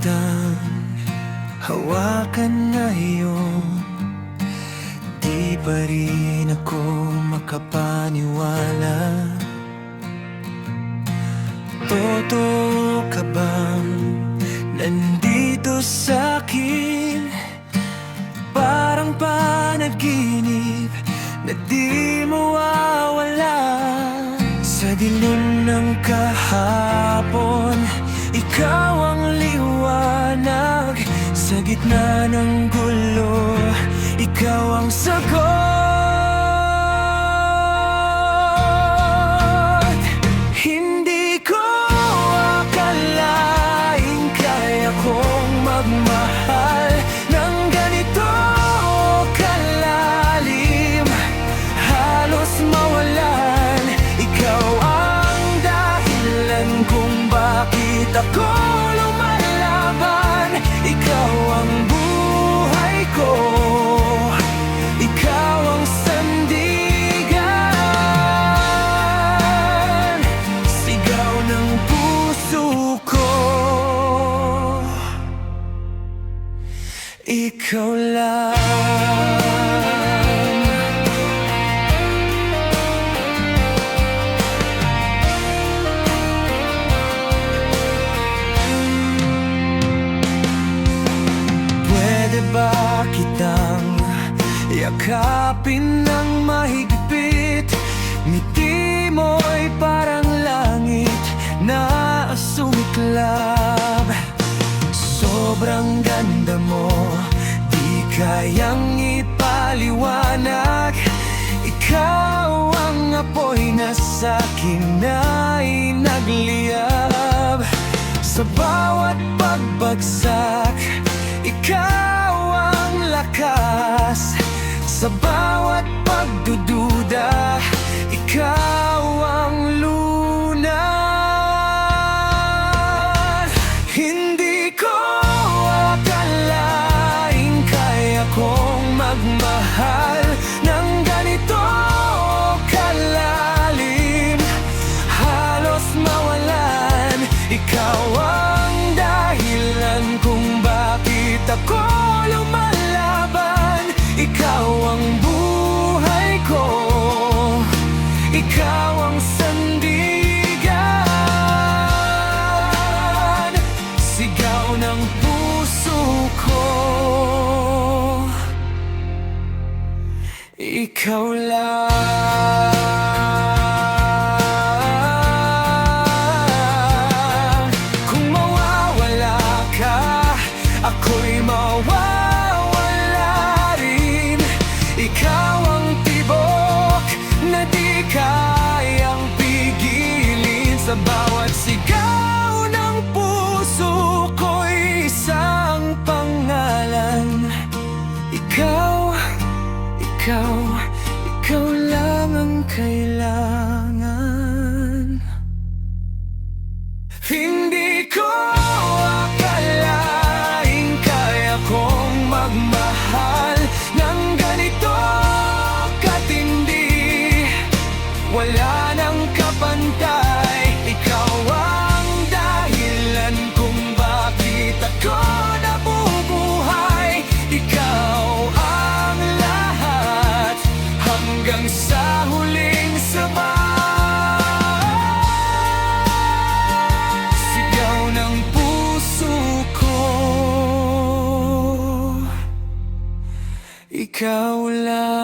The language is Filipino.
kitang hawakan ngayon, di pa rin ako makapaniwala. Totoo ka bang nandito sa'kin? Parang panaginip na di mawawala. Sa dilim ng kahapon, ikaw ang liwanag. Sa gitna ng gulo, ikaw ang sagot. Hindi ko akalaing kaya kong magmahal ng ganito kalalim, halos mawalan. Ikaw ang dahilan kung bakit ako lumalaban. Ikaw ang buhay ko, ikaw ang sandigan, sigaw ng puso ko. Ikaw lang. Pwede ba kitang yakapin ng mahigpit? Ngiti mo'y parang langit na sumiklab. Sobrang ganda mo, di kayang ipaliwanag. Ikaw ang apoy na sa'kin ay nagliyab. Sa bawat pagbagsak, ikaw ang lakas. Sa bawat pagdududa, ikaw ang lunas. Hindi ko akalaing kaya kong magmahal ng ganito kalalim, halos mawalan. Ikaw ang dahilan kung bakit ako lumalaban. Ikaw ang buhay ko, ikaw ang sandigan, sigaw ng puso ko. Ikaw lang. Kung mawawala ka, ako'y mawawala rin. Ikaw ang tibok na di kayang pigilin. Sa bawat sigaw ng puso ko'y isang pangalan. Ikaw, ikaw, ikaw lang ang kailangan. Hindi ko akalaing kaya kong magmahal ng ganito katindi. Wala nang kapantay. Ikaw ang dahilan kung bakit ako nabubuhay. Ikaw ang lahat hanggang sa huling sabay. Sigaw ng puso ko, ikaw lang.